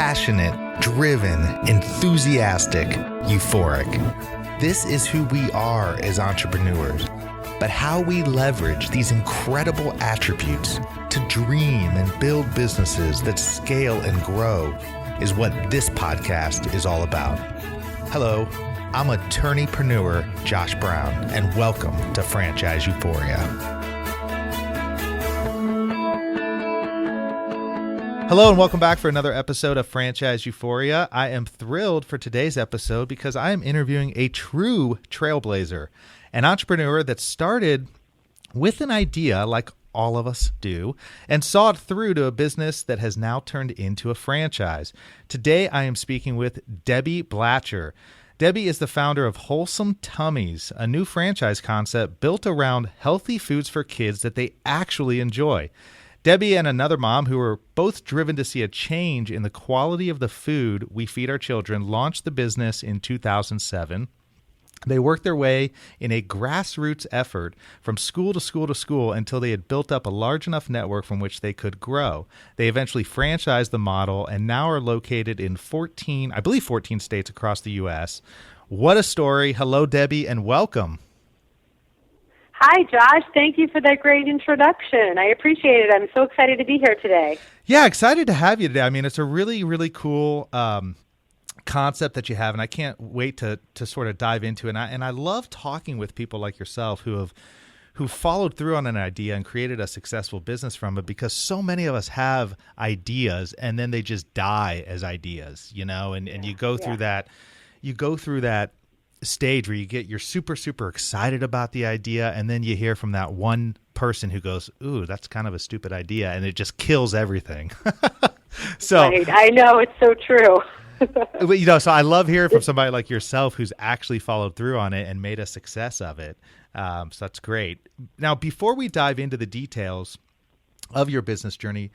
passionate, driven, enthusiastic, euphoric. This is who we are as entrepreneurs. But how we leverage these incredible attributes to dream and build businesses that scale and grow is what this podcast is all about. Hello, I'm attorneypreneur Josh Brown, and welcome to Franchise Euphoria. Hello and welcome back for another episode of Franchise Euphoria. I am thrilled for today's episode because I am interviewing a true trailblazer, an entrepreneur that started with an idea like all of us do and saw it through to a business that has now turned into a franchise. Today I am speaking with Debbie Blacher. Debbie is the founder of Wholesome Tummies, a new franchise concept built around healthy foods for kids that they actually enjoy. Debbie and another mom who are both driven to see a change in the quality of the food we feed our children launched the business in 2007. They worked their way in a grassroots effort from school to school to school until they had built up a large enough network from which they could grow. They eventually franchised the model and now are located in 14 states across the U.S. What a story. Hello, Debbie, and welcome. Hi, Josh. Thank you for that great introduction. I appreciate it. I'm so excited to be here today. Yeah, excited to have you today. I mean, it's a really, really cool concept that you have, and I can't wait to sort of dive into it. And I love talking with people like yourself who followed through on an idea and created a successful business from it, because so many of us have ideas and then they just die as ideas, you know, and you go through that stage where you're super, super excited about the idea, and then you hear from that one person who goes, ooh, that's kind of a stupid idea, and it just kills everything. So right. I know, it's so true. You know, so I love hearing from somebody like yourself who's actually followed through on it and made a success of it. So that's great. Now, before we dive into the details of your business journey,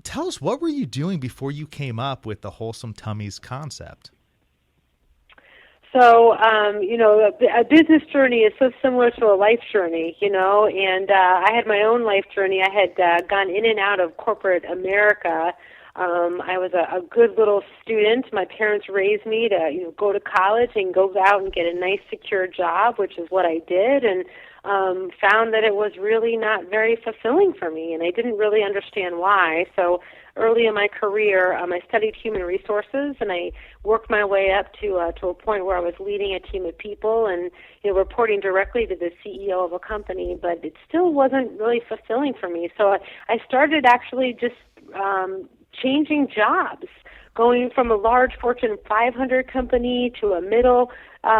tell us, what were you doing before you came up with the Wholesome Tummies concept? So, a business journey is so similar to a life journey, you know, and I had my own life journey. I had gone in and out of corporate America. I was a good little student. My parents raised me to, go to college and go out and get a nice, secure job, which is what I did, and found that it was really not very fulfilling for me, and I didn't really understand why. So early in my career, I studied human resources, and I worked my way up to a point where I was leading a team of people and reporting directly to the CEO of a company, but it still wasn't really fulfilling for me. So I started actually just changing jobs, going from a large Fortune 500 company to a middle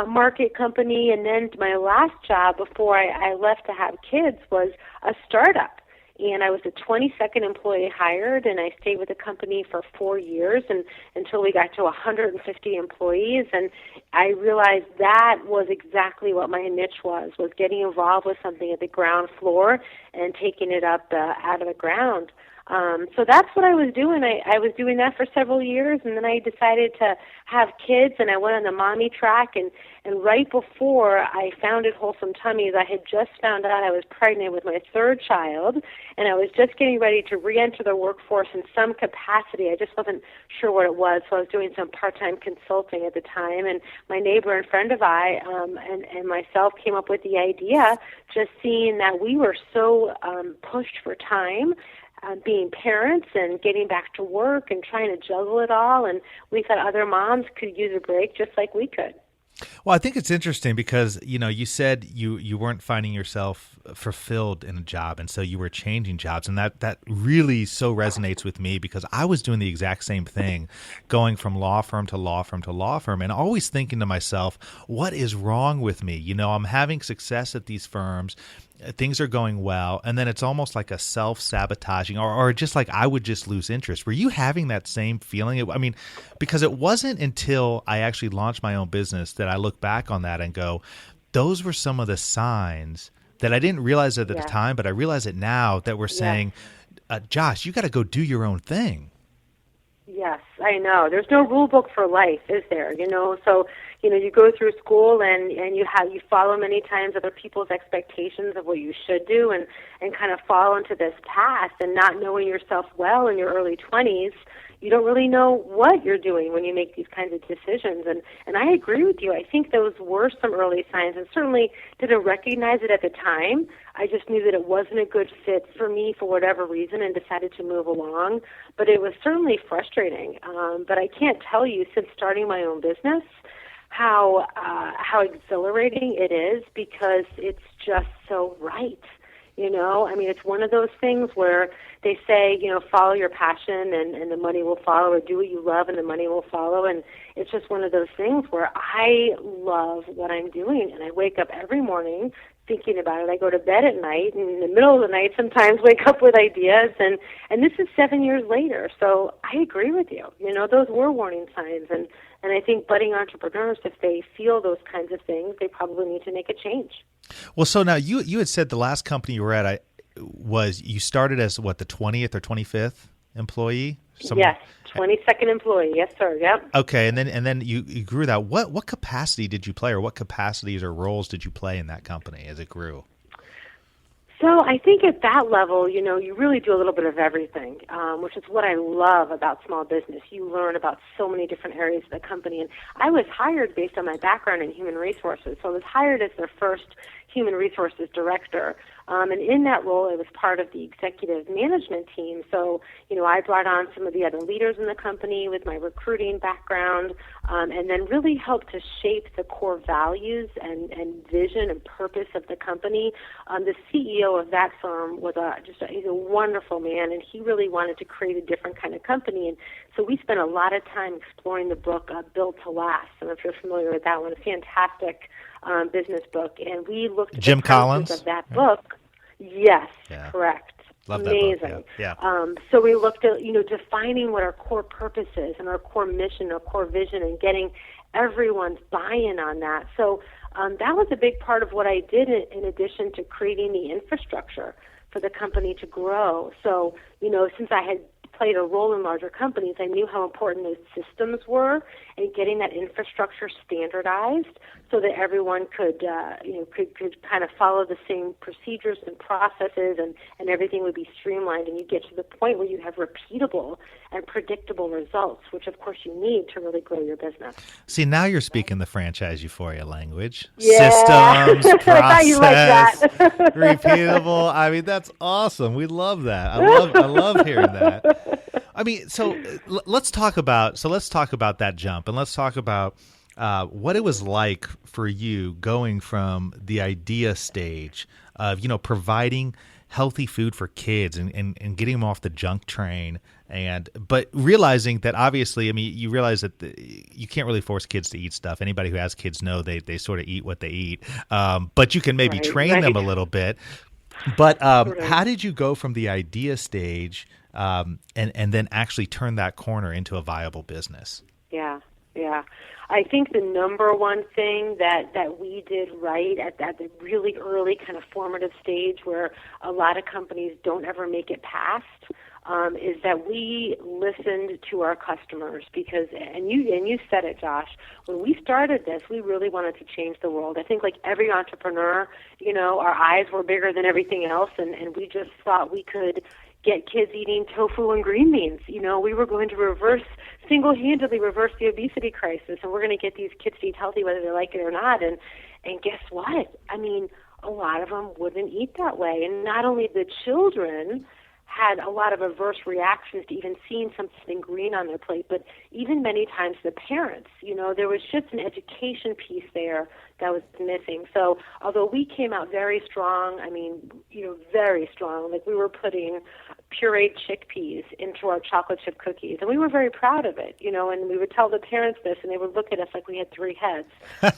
market company, and then my last job before I left to have kids was a startup. And I was the 22nd employee hired, and I stayed with the company for 4 years and until we got to 150 employees. And I realized that was exactly what my niche was getting involved with something at the ground floor and taking it up out of the ground. So that's what I was doing. I was doing that for several years, and then I decided to have kids, and I went on the mommy track, and right before I founded Wholesome Tummies, I had just found out I was pregnant with my third child, and I was just getting ready to re-enter the workforce in some capacity. I just wasn't sure what it was, so I was doing some part-time consulting at the time, and my neighbor and friend of I and myself came up with the idea, just seeing that we were so pushed for time, being parents and getting back to work and trying to juggle it all, and we thought other moms could use a break just like we could. Well, I think it's interesting because, you said you weren't finding yourself fulfilled in a job, and so you were changing jobs, and that really so resonates with me because I was doing the exact same thing, going from law firm to law firm to law firm, and always thinking to myself, what is wrong with me? I'm having success at these firms, things are going well, and then it's almost like a self-sabotaging or just like I would just lose interest. Were you having that same feeling? I mean, because it wasn't until I actually launched my own business that I look back on that and go, those were some of the signs that I didn't realize at the time, but I realize it now that we're saying, Josh, you got to go do your own thing. Yes, I know. There's no rule book for life, is there? So you go through school and you follow many times other people's expectations of what you should do, and kind of fall into this path, and not knowing yourself well in your early 20s. You don't really know what you're doing when you make these kinds of decisions. And I agree with you. I think those were some early signs, and certainly didn't recognize it at the time. I just knew that it wasn't a good fit for me for whatever reason, and decided to move along. But it was certainly frustrating. But I can't tell you, since starting my own business, how exhilarating it is, because it's just so right. I mean, it's one of those things where they say, follow your passion and the money will follow, or do what you love and the money will follow. And it's just one of those things where I love what I'm doing, and I wake up every morning thinking about it. I go to bed at night, and in the middle of the night sometimes wake up with ideas, and this is 7 years later. So I agree with you. Those were warning signs, and I think budding entrepreneurs, if they feel those kinds of things, they probably need to make a change. Well, so now you had said the last company you were at you started as what, the 20th or 25th employee? Yes, 22nd employee. Yes, sir. Yep. Okay, and then you grew that. What capacity did you play, or what capacities or roles did you play in that company as it grew? So I think at that level, you really do a little bit of everything, which is what I love about small business. You learn about so many different areas of the company. And I was hired based on my background in human resources. So I was hired as their first human resources director. And in that role, I was part of the executive management team. So, I brought on some of the other leaders in the company with my recruiting background, and then really helped to shape the core values and vision and purpose of the company. The CEO of that firm was he's a wonderful man, and he really wanted to create a different kind of company. And so we spent a lot of time exploring the book, Built to Last. I don't know if you're familiar with that one. A fantastic business book. And we looked at Jim the Collins of that book. Yes, yeah. Correct. Love Amazing. That book. Yeah. So we looked at, defining what our core purpose is and our core mission, our core vision, and getting everyone's buy-in on that. So that was a big part of what I did in addition to creating the infrastructure for the company to grow. So, since I had played a role in larger companies, I knew how important those systems were, and getting that infrastructure standardized so that everyone could kind of follow the same procedures and processes, and everything would be streamlined, and you get to the point where you have repeatable and predictable results, which of course you need to really grow your business. See, now you're speaking the franchise euphoria language. Yeah. Systems, process, I thought you liked that. repeatable. I mean, that's awesome. We love that. I love hearing that. I mean, so let's talk about that jump, and let's talk about what it was like for you going from the idea stage of, providing healthy food for kids and getting them off the junk train, but realizing that obviously, I mean, you realize that you can't really force kids to eat stuff. Anybody who has kids know they sort of eat what they eat, but you can maybe train them a little bit. But how did you go from the idea stage and then actually turn that corner into a viable business? Yeah. I think the number one thing that we did right at the really early kind of formative stage, where a lot of companies don't ever make it past, is that we listened to our customers. Because, and you said it, Josh, when we started this, we really wanted to change the world. I think like every entrepreneur, our eyes were bigger than everything else, and we just thought we could get kids eating tofu and green beans. We were going to single-handedly reverse the obesity crisis, and we're going to get these kids to eat healthy whether they like it or not. And guess what? I mean, a lot of them wouldn't eat that way. And not only the children had a lot of adverse reactions to even seeing something green on their plate, but even many times the parents, there was just an education piece there that was missing. So although we came out very strong, very strong, like we were putting pureed chickpeas into our chocolate chip cookies, and we were very proud of it, and we would tell the parents this, and they would look at us like we had three heads.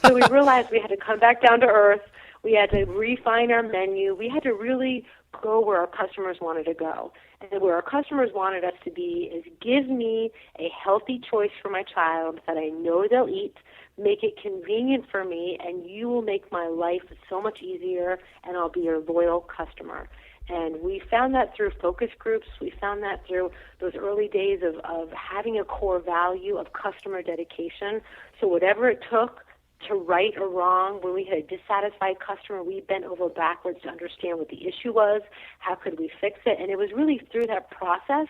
So we realized we had to come back down to earth. We had to refine our menu. We had to really go where our customers wanted to go. And where our customers wanted us to be is give me a healthy choice for my child that I know they'll eat, make it convenient for me, and you will make my life so much easier, and I'll be your loyal customer. And we found that through focus groups. We found that through those early days of having a core value of customer dedication. So whatever it took to right or wrong. When we had a dissatisfied customer, we bent over backwards to understand what the issue was, how could we fix it, and it was really through that process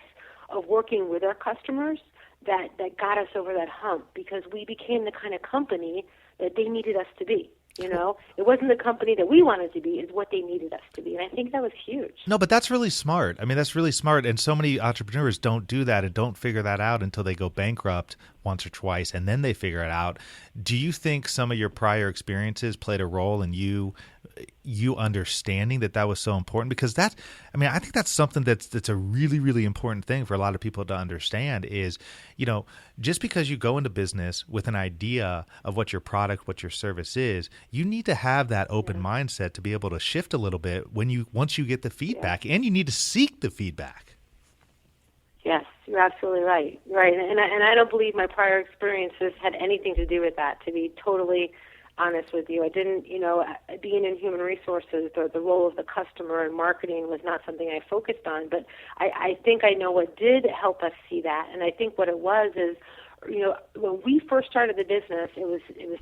of working with our customers that got us over that hump, because we became the kind of company that they needed us to be. You know, it wasn't the company that we wanted to be, it's what they needed us to be. And I think that was huge. No, but that's really smart. I mean, that's really smart. And so many entrepreneurs don't do that and don't figure that out until they go bankrupt once or twice, and then they figure it out. Do you think some of your prior experiences played a role in you understanding that was so important? Because I think that's something that's a really, really important thing for a lot of people to understand is, just because you go into business with an idea of what your product, what your service is, you need to have that open mindset to be able to shift a little bit once you get the feedback, and you need to seek the feedback. Yes, you're absolutely right. Right, and I don't believe my prior experiences had anything to do with that, to be totally honest with you. I didn't, being in human resources, the role of the customer and marketing was not something I focused on, but I think I know what did help us see that, and I think what it was is, when we first started the business, it was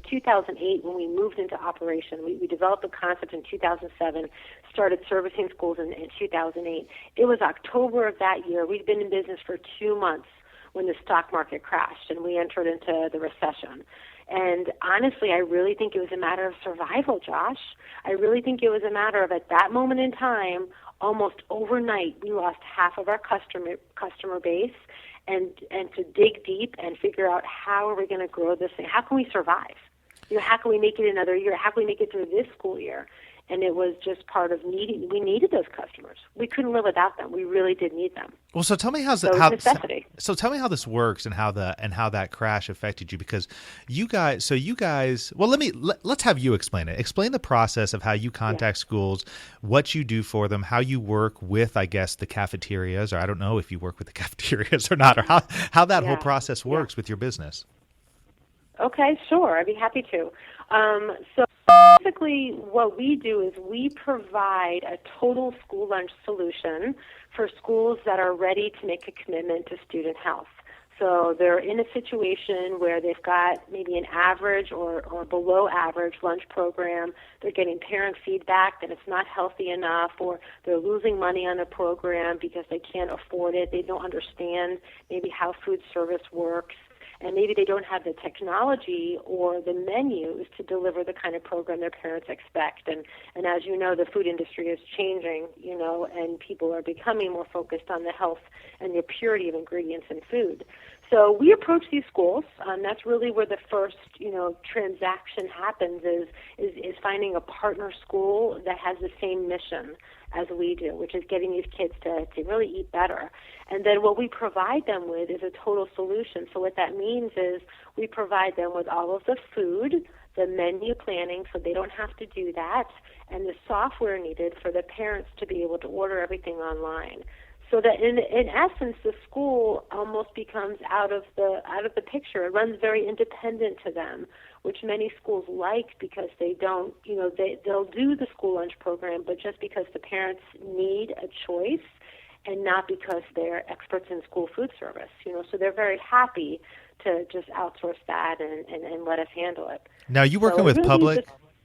2008 when we moved into operation. We developed the concept in 2007, started servicing schools in 2008. It was October of that year. We'd been in business for 2 months when the stock market crashed and we entered into the recession. And honestly, I really think it was a matter of survival, Josh. I really think it was a matter of, at that moment in time, almost overnight, we lost half of our customer base. And to dig deep and figure out, how are we going to grow this thing? How can we survive? How can we make it another year? How can we make it through this school year? And it was just part of we needed those customers. We couldn't live without them. We really did need them. Well, so tell me necessity. So tell me how this works and how that crash affected you, because you guys, well, let's have you explain it. Explain the process of how you contact schools, what you do for them, how you work with, I guess, the cafeterias, or I don't know if you work with the cafeterias or not, or how that whole process works with your business. Okay, sure. I'd be happy to. So basically what we do is we provide a total school lunch solution for schools that are ready to make a commitment to student health. So they're in a situation where they've got maybe an average or below average lunch program. They're getting parent feedback that it's not healthy enough, or they're losing money on the program because they can't afford it. They don't understand maybe how food service works. And maybe they don't have the technology or the menus to deliver the kind of program their parents expect. And as you know, the food industry is changing, and people are becoming more focused on the health and the purity of ingredients in food. So we approach these schools. That's really where the first, transaction happens is finding a partner school that has the same mission as we do, which is getting these kids to really eat better. And then what we provide them with is a total solution. So what that means is we provide them with all of the food, the menu planning, so they don't have to do that, and the software needed for the parents to be able to order everything online. So that in essence, the school almost becomes out of the picture. It runs very independent to them, which many schools like, because they don't, they'll do the school lunch program, but just because the parents need a choice, and not because they're experts in school food service. So they're very happy to just outsource that and let us handle it. Now, you working with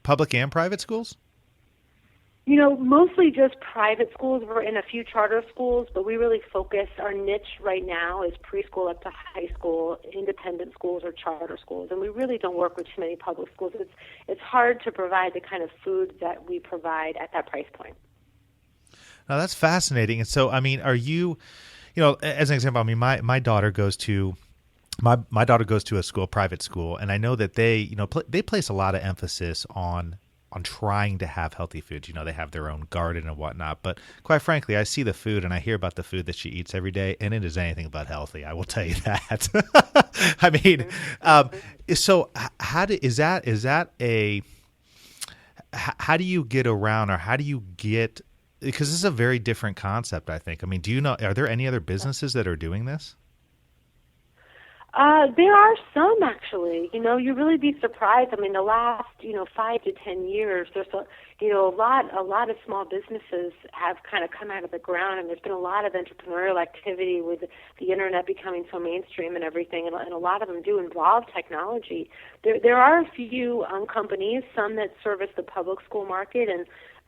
public and private schools? Mostly just private schools. We're in a few charter schools, but we really focus, our niche right now is preschool up to high school, independent schools or charter schools, and we really don't work with too many public schools. It's hard to provide the kind of food that we provide at that price point. Now, that's fascinating. And so, are you, as an example, my daughter goes to my daughter goes to a private school, and I know that they place a lot of emphasis on trying to have healthy foods. They have their own garden and whatnot. But quite frankly, I see the food and I hear about the food that she eats every day, and it is anything but healthy. I will tell you that. So how do you get around, or how do you get, because this is a very different concept, I think. Do you know, are there any other businesses that are doing this? There are some actually. You really be surprised. I mean, the last 5 to 10 years, there's a lot of small businesses have kind of come out of the ground, and there's been a lot of entrepreneurial activity with the internet becoming so mainstream and everything, and a lot of them do involve technology. There are a few companies, some that service the public school market,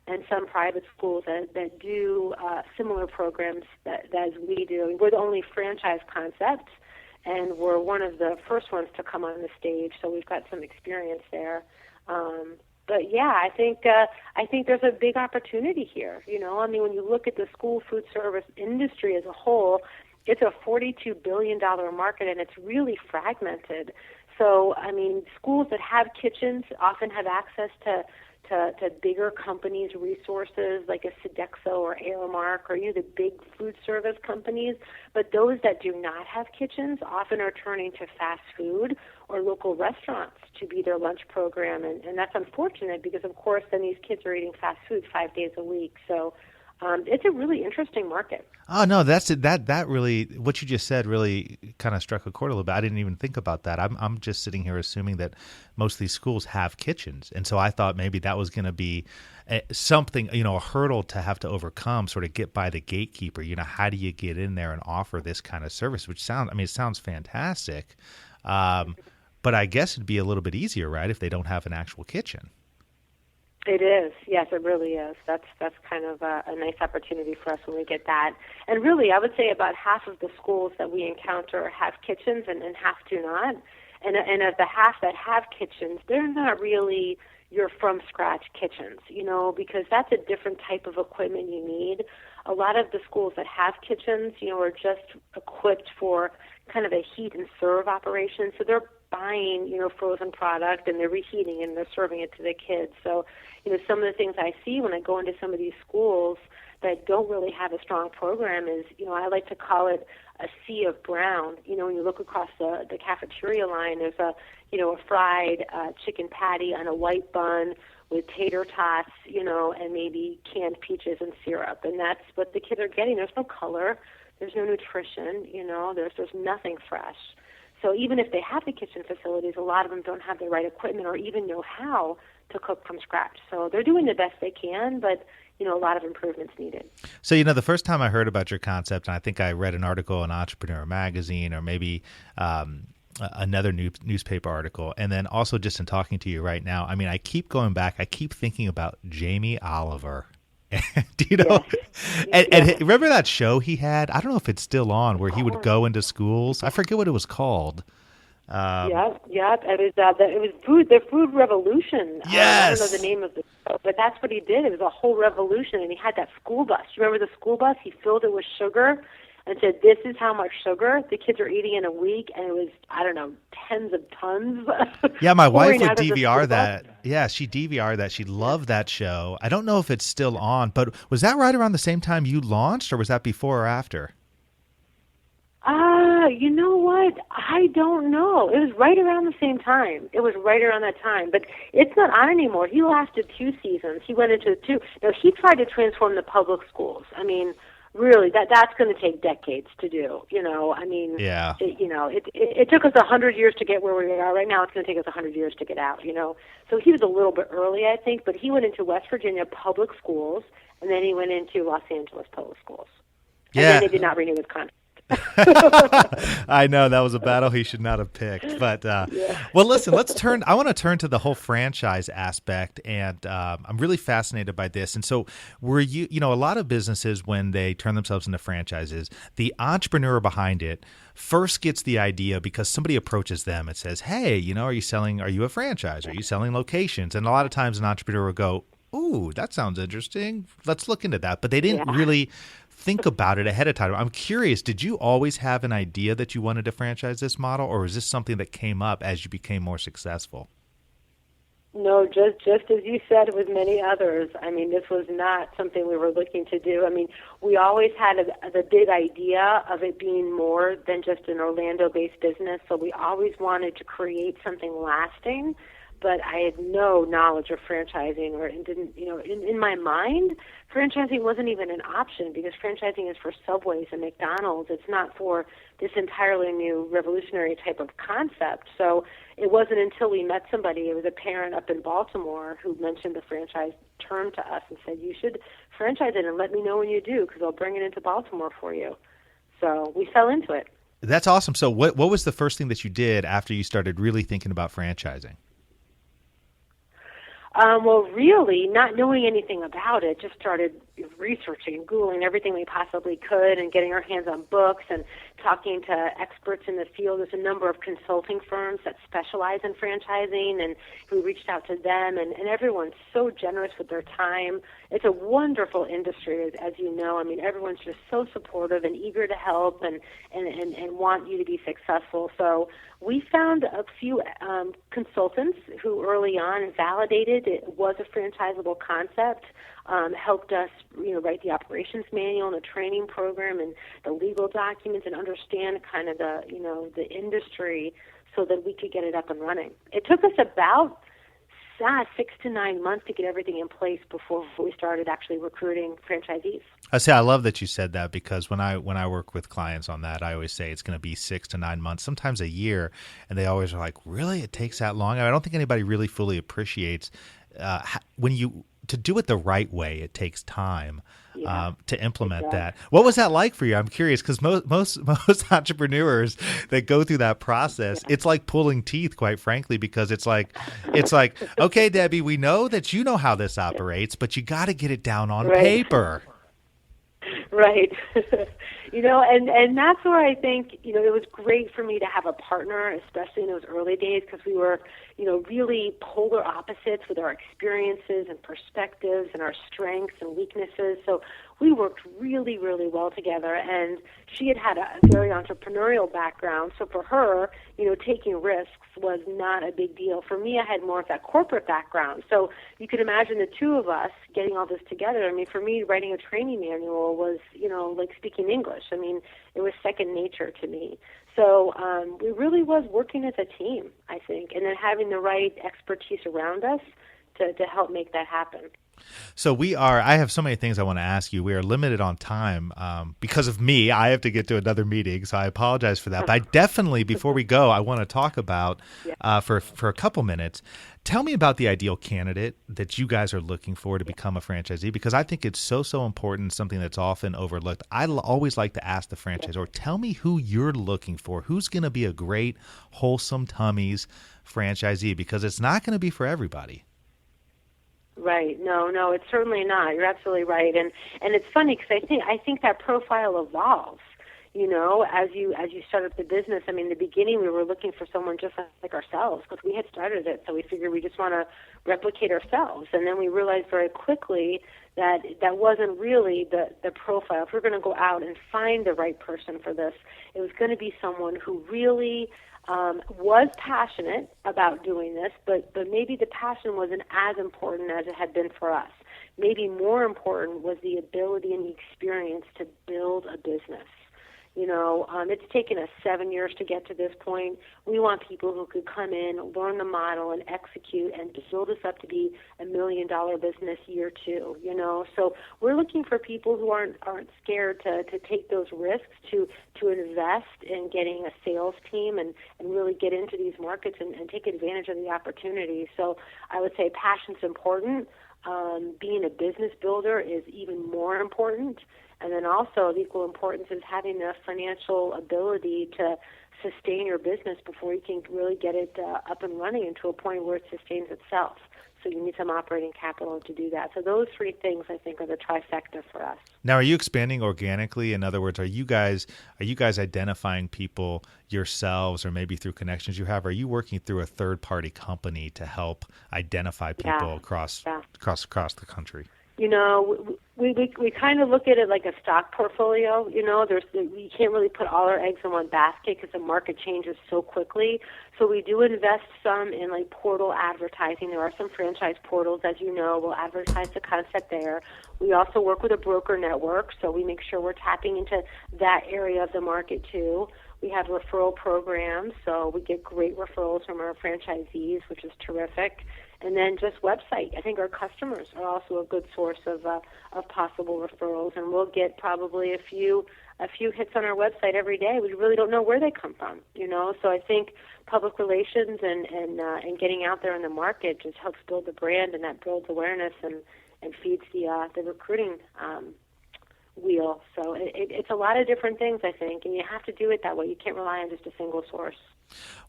and some private schools that do similar programs as we do. We're the only franchise concept, and we're one of the first ones to come on the stage, so we've got some experience there. But yeah, I think there's a big opportunity here. I mean, when you look at the school food service industry as a whole, it's a $42 billion market, and it's really fragmented. So, I mean, schools that have kitchens often have access to bigger companies' resources like a Sodexo or Aramark or the big food service companies. But those that do not have kitchens often are turning to fast food or local restaurants to be their lunch program. And that's unfortunate because, of course, then these kids are eating fast food 5 days a week. So it's a really interesting market. Oh no, that really, what you just said really kind of struck a chord a little bit. I didn't even think about that. I'm just sitting here assuming that most of these schools have kitchens, and so I thought maybe that was going to be something, a hurdle to have to overcome, sort of get by the gatekeeper. How do you get in there and offer this kind of service? Which it sounds fantastic, but I guess it'd be a little bit easier, right, if they don't have an actual kitchen. It is. Yes, it really is. That's kind of a nice opportunity for us when we get that. And really, I would say about half of the schools that we encounter have kitchens and half do not. And of the half that have kitchens, they're not really your from-scratch kitchens, because that's a different type of equipment you need. A lot of the schools that have kitchens, are just equipped for kind of a heat and serve operation. So they're buying, frozen product, and they're reheating and they're serving it to the kids. So, some of the things I see when I go into some of these schools that don't really have a strong program is, I like to call it a sea of brown. When you look across the cafeteria line, there's a fried chicken patty on a white bun with tater tots, and maybe canned peaches and syrup. And that's what the kids are getting. There's no color. There's no nutrition. There's nothing fresh. So even if they have the kitchen facilities, a lot of them don't have the right equipment or even know how to cook from scratch. So they're doing the best they can, but a lot of improvements needed. So, the first time I heard about your concept, and I think I read an article in Entrepreneur Magazine or maybe another newspaper article, and then also just in talking to you right now, I mean, I keep going back. I keep thinking about Jamie Oliver. Do you know? Yes. And remember that show he had? I don't know if it's still on, where he would go into schools. I forget what it was called. Yep. It was the Food Revolution. Yes. I don't know the name of the show, but that's what he did. It was a whole revolution, and he had that school bus. You remember the school bus? He filled it with sugar and said, "This is how much sugar the kids are eating in a week," and it was, I don't know, tens of tons. Yeah, my wife would DVR that. Yeah, she DVR'd that. She loved that show. I don't know if it's still on, but was that right around the same time you launched, or was that before or after? You know what? I don't know. It was right around the same time. It was right around that time. But it's not on anymore. He lasted 2 seasons. He went into 2. Now, he tried to transform the public schools. I mean, really, that's going to take decades to do. I mean, yeah. It took us 100 years to get where we are. Right now, it's going to take us 100 years to get out, So he was a little bit early, I think, but he went into West Virginia public schools, and then he went into Los Angeles public schools. And then they did not renew his contract. I know that was a battle he should not have picked, but well, listen, I want to turn to the whole franchise aspect, and I'm really fascinated by this. And so a lot of businesses, when they turn themselves into franchises, the entrepreneur behind it first gets the idea because somebody approaches them and says, "Hey, are you a franchise? Are you selling locations?" And a lot of times an entrepreneur will go, "Ooh, that sounds interesting. Let's look into that." But they didn't really think about it ahead of time. I'm curious, did you always have an idea that you wanted to franchise this model, or is this something that came up as you became more successful? No, just as you said with many others. I mean, this was not something we were looking to do. I mean, we always had the big idea of it being more than just an Orlando-based business, so we always wanted to create something lasting. but I had no knowledge of franchising, or didn't, in my mind, franchising wasn't even an option, because franchising is for Subways and McDonald's. It's not for this entirely new revolutionary type of concept. So it wasn't until we met somebody, it was a parent up in Baltimore who mentioned the franchise term to us and said, you should franchise it and let me know when you do, because I'll bring it into Baltimore for you. So we fell into it. That's awesome. So what was the first thing that you did after you started really thinking about franchising? Well, really, not knowing anything about it, just started researching and Googling everything we possibly could, and getting our hands on books and talking to experts in the field. There's a number of consulting firms that specialize in franchising, and we reached out to them, and everyone's so generous with their time. It's a wonderful industry, as you know. I mean, everyone's just so supportive and eager to help and want you to be successful. So we found a few consultants who early on validated it was a franchisable concept, helped us, write the operations manual and the training program and the legal documents, and understand kind of the industry, so that we could get it up and running. It took us about 6 to 9 months to get everything in place before we started actually recruiting franchisees. I love that you said that, because when I work with clients on that, I always say it's going to be 6 to 9 months, sometimes a year, and they always are like, "Really? It takes that long?" I don't think anybody really fully appreciates to do it the right way. It takes time to implement that. What was that like for you? I'm curious, because most entrepreneurs that go through that process, it's like pulling teeth, quite frankly, because it's like, okay, Debbie, we know that you know how this operates, but you got to get it down on paper. Right. And that's where I think, it was great for me to have a partner, especially in those early days, because we were, really polar opposites with our experiences and perspectives and our strengths and weaknesses. So we worked really, really well together. And she had a very entrepreneurial background. So for her, taking risks was not a big deal. For me, I had more of that corporate background. So you could imagine the two of us getting all this together. I mean, for me, writing a training manual was, like speaking English. I mean, it was second nature to me. So we really was working as a team, I think, and then having the right expertise around us to help make that happen. So I have so many things I want to ask you. We are limited on time because of me. I have to get to another meeting, so I apologize for that. But I definitely, before we go, I want to talk about, for a couple minutes, tell me about the ideal candidate that you guys are looking for to become a franchisee, because I think it's so important, something that's often overlooked. I always like to ask the franchisor, tell me who you're looking for. Who's going to be a great Wholesome Tummies franchisee? Because it's not going to be for everybody. Right. No, it's certainly not. You're absolutely right. And it's funny, because I think that profile evolves, as you start up the business. I mean, in the beginning, we were looking for someone just like ourselves, because we had started it. So we figured we just want to replicate ourselves. And then we realized very quickly that wasn't really the profile. If we're going to go out and find the right person for this, it was going to be someone who really was passionate about doing this, but maybe the passion wasn't as important as it had been for us. Maybe more important was the ability and the experience to build a business. It's taken us 7 years to get to this point. We want people who could come in, learn the model, and execute, and build us up to be $1 million business year 2. So we're looking for people who aren't scared to take those risks, to invest in getting a sales team and really get into these markets and take advantage of the opportunity. So I would say passion's important. Being a business builder is even more important. And then also of equal importance is having the financial ability to sustain your business before you can really get it up and running into a point where it sustains itself. So you need some operating capital to do that. So those 3 things, I think, are the trifecta for us. Now, are you expanding organically? In other words, are you guys identifying people yourselves, or maybe through connections you have? Are you working through a third-party company to help identify people across the country? You know, we kind of look at it like a stock portfolio. You know, we can't really put all our eggs in one basket because the market changes so quickly. So we do invest some in like portal advertising. There are some franchise portals, as you know, we'll advertise the concept there. We also work with a broker network, so we make sure we're tapping into that area of the market too. We have referral programs, so we get great referrals from our franchisees, which is terrific. And then just website. I think our customers are also a good source of possible referrals, and we'll get probably a few hits on our website every day. We really don't know where they come from, you know. So I think public relations and getting out there in the market just helps build the brand, and that builds awareness and feeds the recruiting wheel. So it's a lot of different things, I think, and you have to do it that way. You can't rely on just a single source.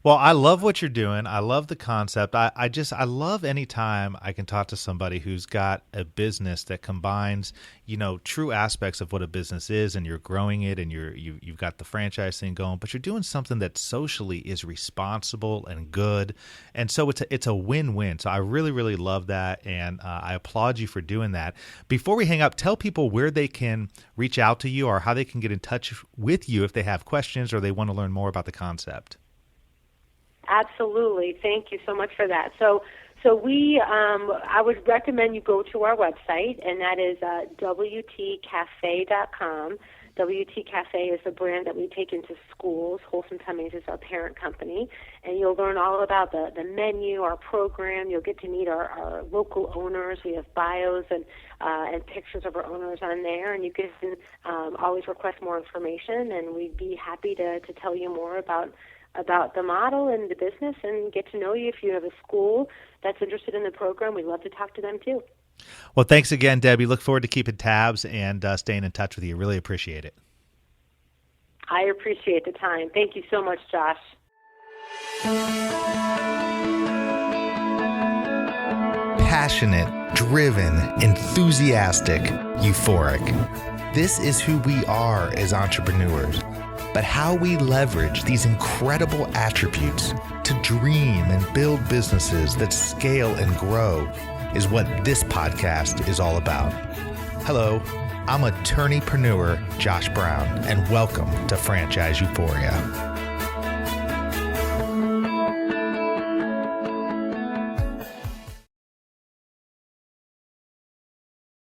Well, I love what you're doing. I love the concept. I love any time I can talk to somebody who's got a business that combines, you know, true aspects of what a business is, and you're growing it, and you've got the franchise thing going, but you're doing something that socially is responsible and good. And so it's a win-win. So I really, really love that, and I applaud you for doing that. Before we hang up, tell people where they can reach out to you or how they can get in touch with you if they have questions or they want to learn more about the concept. Absolutely. Thank you so much for that. So I would recommend you go to our website, and that is WTCafe.com. WT Cafe is the brand that we take into schools. Wholesome Tummies is our parent company, and you'll learn all about the menu, our program. You'll get to meet our local owners. We have bios and pictures of our owners on there, and you can always request more information, and we'd be happy to tell you more about the model and the business and get to know you. If you have a school that's interested in the program, we'd love to talk to them too. Well, thanks again, Debbie. Look forward to keeping tabs and staying in touch with you. Really appreciate it. I appreciate the time. Thank you so much, Josh. Passionate, driven, enthusiastic, euphoric. This is who we are as entrepreneurs. But how we leverage these incredible attributes to dream and build businesses that scale and grow is what this podcast is all about. Hello, I'm attorneypreneur Josh Brown, and welcome to Franchise Euphoria.